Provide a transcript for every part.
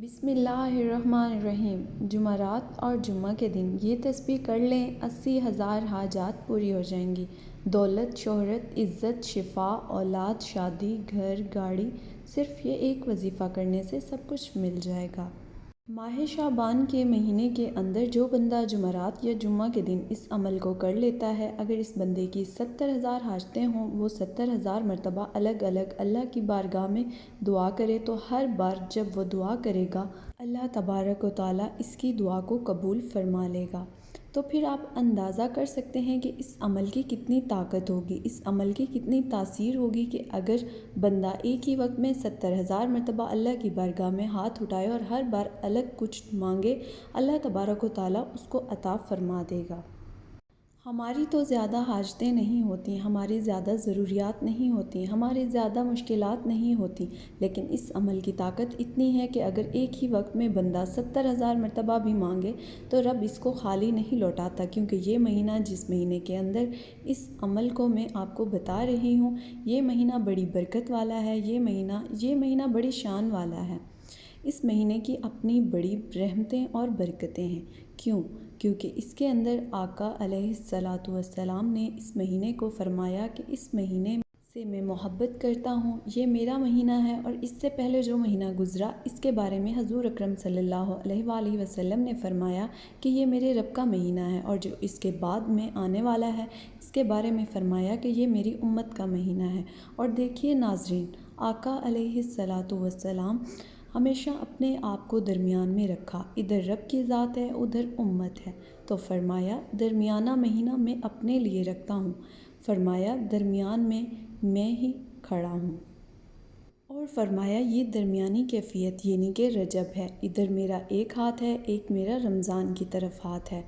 بسم اللہ الرحمن الرحیم۔ جمعرات اور جمعہ کے دن یہ تسبیح کر لیں، 80,000 حاجات پوری ہو جائیں گی۔ دولت، شہرت، عزت، شفا، اولاد، شادی، گھر، گاڑی، صرف یہ ایک وظیفہ کرنے سے سب کچھ مل جائے گا۔ ماہ شعبان کے مہینے کے اندر جو بندہ جمعرات یا جمعہ کے دن اس عمل کو کر لیتا ہے، اگر اس بندے کی 70,000 حاجتیں ہوں، وہ 70,000 مرتبہ الگ الگ اللہ کی بارگاہ میں دعا کرے تو ہر بار جب وہ دعا کرے گا، اللہ تبارک و تعالیٰ اس کی دعا کو قبول فرما لے گا۔ تو پھر آپ اندازہ کر سکتے ہیں کہ اس عمل کی کتنی طاقت ہوگی، اس عمل کی کتنی تاثیر ہوگی کہ اگر بندہ ایک ہی وقت میں 70,000 مرتبہ اللہ کی بارگاہ میں ہاتھ اٹھائے اور ہر بار الگ کچھ مانگے، اللہ تبارک و تعالیٰ اس کو عطا فرما دے گا۔ ہماری تو زیادہ حاجتیں نہیں ہوتی، ہماری زیادہ ضروریات نہیں ہوتی، ہماری زیادہ مشکلات نہیں ہوتی، لیکن اس عمل کی طاقت اتنی ہے کہ اگر ایک ہی وقت میں بندہ 70,000 مرتبہ بھی مانگے تو رب اس کو خالی نہیں لوٹاتا، کیونکہ یہ مہینہ جس مہینے کے اندر اس عمل کو میں آپ کو بتا رہی ہوں، یہ مہینہ بڑی برکت والا ہے، یہ مہینہ بڑی شان والا ہے۔ اس مہینے کی اپنی بڑی رحمتیں اور برکتیں ہیں۔ کیونکہ اس کے اندر آقا علیہ السلام نے اس مہینے کو فرمایا کہ اس مہینے سے میں محبت کرتا ہوں، یہ میرا مہینہ ہے، اور اس سے پہلے جو مہینہ گزرا اس کے بارے میں حضور اکرم صلی اللہ علیہ وآلہ وسلم نے فرمایا کہ یہ میرے رب کا مہینہ ہے، اور جو اس کے بعد میں آنے والا ہے اس کے بارے میں فرمایا کہ یہ میری امت کا مہینہ ہے۔ اور دیکھیے ناظرین، آقا علیہ السلام ہمیشہ اپنے آپ کو درمیان میں رکھا، ادھر رب کی ذات ہے، ادھر امت ہے، تو فرمایا درمیانہ مہینہ میں اپنے لیے رکھتا ہوں، فرمایا درمیان میں ہی کھڑا ہوں، اور فرمایا یہ درمیانی کیفیت یعنی کہ رجب ہے، ادھر میرا ایک ہاتھ ہے، ایک میرا رمضان کی طرف ہاتھ ہے،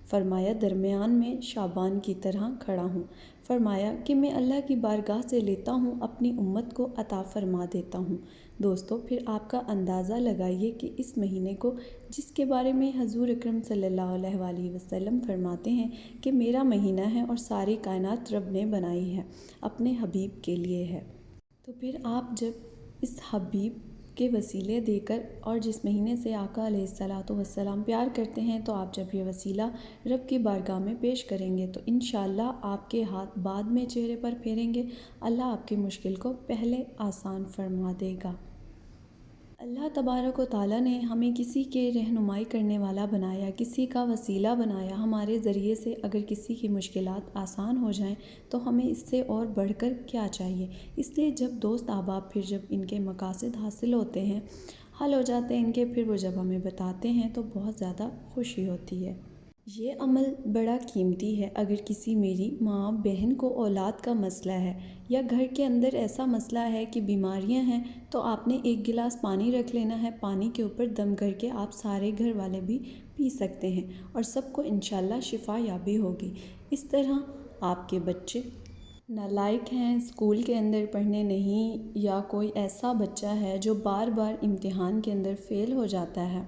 فرمایا درمیان میں شعبان کی طرح کھڑا ہوں، فرمایا کہ میں اللہ کی بارگاہ سے لیتا ہوں، اپنی امت کو عطا فرما دیتا ہوں۔ دوستو، پھر آپ کا اندازہ لگائیے کہ اس مہینے کو جس کے بارے میں حضور اکرم صلی اللہ علیہ وآلہ وسلم فرماتے ہیں کہ میرا مہینہ ہے اور ساری کائنات رب نے بنائی ہے، اپنے حبیب کے لیے ہے، تو پھر آپ جب اس حبیب کے وسیلے دے کر اور جس مہینے سے آقا علیہ السلام پیار کرتے ہیں، تو آپ جب یہ وسیلہ رب کی بارگاہ میں پیش کریں گے تو انشاءاللہ آپ کے ہاتھ بعد میں چہرے پر پھیریں گے، اللہ آپ کی مشکل کو پہلے آسان فرما دے گا۔ اللہ تبارک و تعالیٰ نے ہمیں کسی کے رہنمائی کرنے والا بنایا، کسی کا وسیلہ بنایا، ہمارے ذریعے سے اگر کسی کی مشکلات آسان ہو جائیں تو ہمیں اس سے اور بڑھ کر کیا چاہیے۔ اس لیے جب دوست احباب پھر جب ان کے مقاصد حاصل ہوتے ہیں، حل ہو جاتے ہیں ان کے، پھر وہ جب ہمیں بتاتے ہیں تو بہت زیادہ خوشی ہوتی ہے۔ یہ عمل بڑا قیمتی ہے۔ اگر کسی میری ماں بہن کو اولاد کا مسئلہ ہے یا گھر کے اندر ایسا مسئلہ ہے کہ بیماریاں ہیں، تو آپ نے ایک گلاس پانی رکھ لینا ہے، پانی کے اوپر دم کر کے آپ سارے گھر والے بھی پی سکتے ہیں اور سب کو انشاءاللہ شفا یابی ہوگی۔ اس طرح آپ کے بچے نالائق ہیں، اسکول کے اندر پڑھنے نہیں، یا کوئی ایسا بچہ ہے جو بار بار امتحان کے اندر فیل ہو جاتا ہے،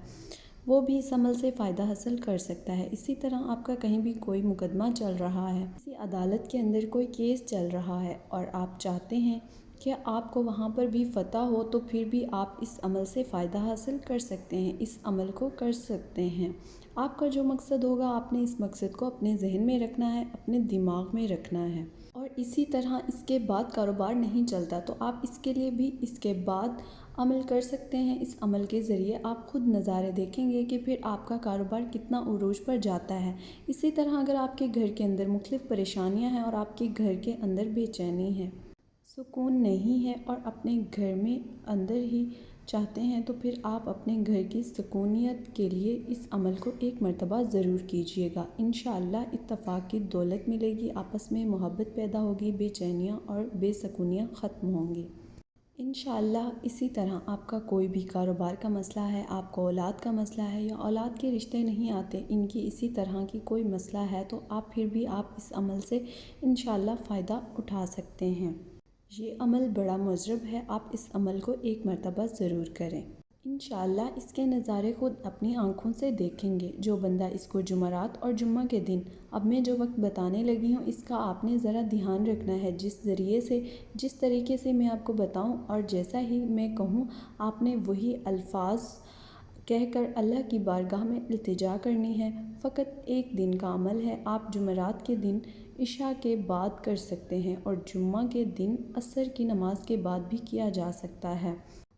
وہ بھی اس عمل سے فائدہ حاصل کر سکتا ہے۔ اسی طرح آپ کا کہیں بھی کوئی مقدمہ چل رہا ہے، کسی عدالت کے اندر کوئی کیس چل رہا ہے اور آپ چاہتے ہیں کہ آپ کو وہاں پر بھی فتح ہو، تو پھر بھی آپ اس عمل سے فائدہ حاصل کر سکتے ہیں، اس عمل کو کر سکتے ہیں۔ آپ کا جو مقصد ہوگا، آپ نے اس مقصد کو اپنے ذہن میں رکھنا ہے، اپنے دماغ میں رکھنا ہے، اور اسی طرح اس کے بعد کاروبار نہیں چلتا تو آپ اس کے لیے بھی اس کے بعد عمل کر سکتے ہیں۔ اس عمل کے ذریعے آپ خود نظارے دیکھیں گے کہ پھر آپ کا کاروبار کتنا عروج پر جاتا ہے۔ اسی طرح اگر آپ کے گھر کے اندر مختلف پریشانیاں ہیں اور آپ کے گھر کے اندر بے چینی ہے، سکون نہیں ہے، اور اپنے گھر میں اندر ہی چاہتے ہیں، تو پھر آپ اپنے گھر کی سکونیت کے لیے اس عمل کو ایک مرتبہ ضرور کیجئے گا۔ انشاءاللہ اتفاق کی دولت ملے گی، آپس میں محبت پیدا ہوگی، بے چینیاں اور بے سکونیاں ختم ہوں گی انشاءاللہ۔ اسی طرح آپ کا کوئی بھی کاروبار کا مسئلہ ہے، آپ کو اولاد کا مسئلہ ہے، یا اولاد کے رشتے نہیں آتے، ان کی اسی طرح کی کوئی مسئلہ ہے، تو آپ پھر بھی آپ اس عمل سے انشاءاللہ فائدہ اٹھا سکتے ہیں۔ یہ عمل بڑا مجرب ہے، آپ اس عمل کو ایک مرتبہ ضرور کریں۔ انشاءاللہ اس کے نظارے خود اپنی آنکھوں سے دیکھیں گے۔ جو بندہ اس کو جمعرات اور جمعہ کے دن اب میں جو وقت بتانے لگی ہوں، اس کا آپ نے ذرا دھیان رکھنا ہے، جس طریقے سے میں آپ کو بتاؤں اور جیسا ہی میں کہوں، آپ نے وہی الفاظ کہہ کر اللہ کی بارگاہ میں التجا کرنی ہے۔ فقط ایک دن کا عمل ہے۔ آپ جمعرات کے دن عشاء کے بعد کر سکتے ہیں اور جمعہ کے دن عصر کی نماز کے بعد بھی کیا جا سکتا ہے،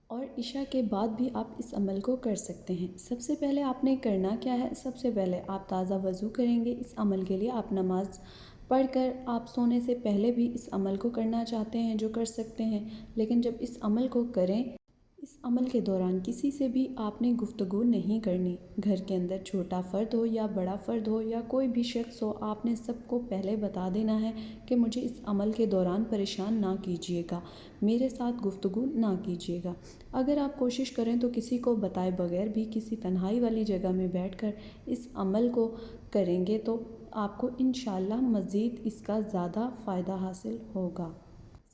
اور عشاء کے بعد بھی آپ اس عمل کو کر سکتے ہیں۔ سب سے پہلے آپ نے کرنا کیا ہے؟ سب سے پہلے آپ تازہ وضو کریں گے۔ اس عمل کے لیے آپ نماز پڑھ کر آپ سونے سے پہلے بھی اس عمل کو کرنا چاہتے ہیں جو کر سکتے ہیں، لیکن جب اس عمل کو کریں، اس عمل کے دوران کسی سے بھی آپ نے گفتگو نہیں کرنی۔ گھر کے اندر چھوٹا فرد ہو یا بڑا فرد ہو یا کوئی بھی شخص ہو، آپ نے سب کو پہلے بتا دینا ہے کہ مجھے اس عمل کے دوران پریشان نہ کیجیے گا، میرے ساتھ گفتگو نہ کیجیے گا۔ اگر آپ کوشش کریں تو کسی کو بتائے بغیر بھی کسی تنہائی والی جگہ میں بیٹھ کر اس عمل کو کریں گے تو آپ کو انشاءاللہ مزید اس کا زیادہ فائدہ حاصل ہوگا۔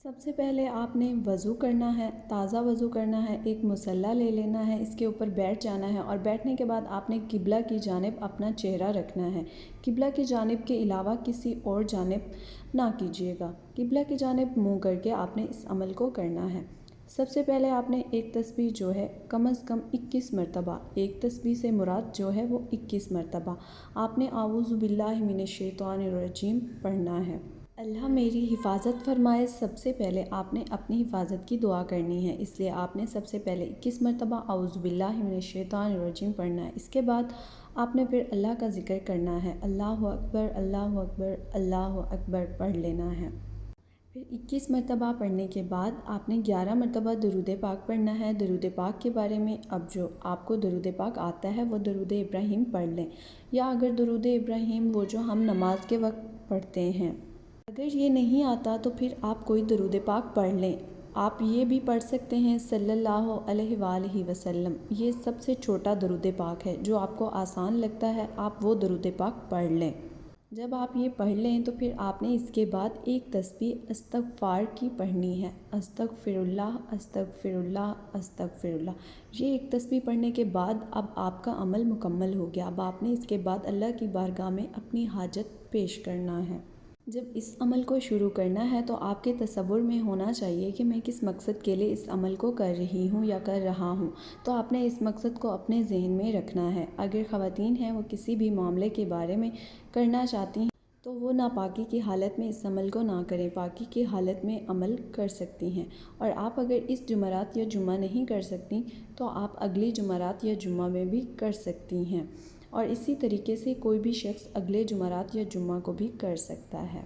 سب سے پہلے آپ نے وضو کرنا ہے، تازہ وضو کرنا ہے، ایک مصلی لے لینا ہے، اس کے اوپر بیٹھ جانا ہے، اور بیٹھنے کے بعد آپ نے قبلہ کی جانب اپنا چہرہ رکھنا ہے۔ قبلہ کی جانب کے علاوہ کسی اور جانب نہ کیجیے گا۔ قبلہ کی جانب منہ کر کے آپ نے اس عمل کو کرنا ہے۔ سب سے پہلے آپ نے ایک تسبیح جو ہے کم از کم 21 مرتبہ، ایک تسبیح سے مراد جو ہے وہ 21 مرتبہ آپ نے اعوذ باللہ من الشیطان الرجیم پڑھنا ہے۔ اللہ میری حفاظت فرمائے۔ سب سے پہلے آپ نے اپنی حفاظت کی دعا کرنی ہے، اس لیے آپ نے سب سے پہلے 21 مرتبہ اعوذ باللہ من الشیطان الرجیم پڑھنا ہے۔ اس کے بعد آپ نے پھر اللہ کا ذکر کرنا ہے، اللہ اکبر اللہ اکبر اللہ اکبر پڑھ لینا ہے۔ پھر 21 مرتبہ پڑھنے کے بعد آپ نے 11 مرتبہ درود پاک پڑھنا ہے۔ درود پاک کے بارے میں اب جو آپ کو درود پاک آتا ہے وہ درود ابراہیم پڑھ لیں، یا اگر درود ابراہیم وہ جو ہم نماز کے وقت پڑھتے ہیں، اگر یہ نہیں آتا تو پھر آپ کوئی درود پاک پڑھ لیں۔ آپ یہ بھی پڑھ سکتے ہیں صلی اللہ علیہ وآلہ وسلم، یہ سب سے چھوٹا درود پاک ہے، جو آپ کو آسان لگتا ہے آپ وہ درود پاک پڑھ لیں۔ جب آپ یہ پڑھ لیں تو پھر آپ نے اس کے بعد ایک تسبیح استغفار کی پڑھنی ہے، استغفر اللہ استغفر اللہ استغفر اللہ۔ یہ ایک تسبیح پڑھنے کے بعد اب آپ کا عمل مکمل ہو گیا۔ اب آپ نے اس کے بعد اللہ کی بارگاہ میں اپنی حاجت پیش کرنا ہے۔ جب اس عمل کو شروع کرنا ہے تو آپ کے تصور میں ہونا چاہیے کہ میں کس مقصد کے لیے اس عمل کو کر رہی ہوں یا کر رہا ہوں، تو آپ نے اس مقصد کو اپنے ذہن میں رکھنا ہے۔ اگر خواتین ہیں وہ کسی بھی معاملے کے بارے میں کرنا چاہتی ہیں تو وہ ناپاکی کی حالت میں اس عمل کو نہ کریں، پاکی کی حالت میں عمل کر سکتی ہیں۔ اور آپ اگر اس جمعرات یا جمعہ نہیں کر سکتی تو آپ اگلی جمعرات یا جمعہ میں بھی کر سکتی ہیں، اور اسی طریقے سے کوئی بھی شخص اگلے جمعرات یا جمعہ کو بھی کر سکتا ہے۔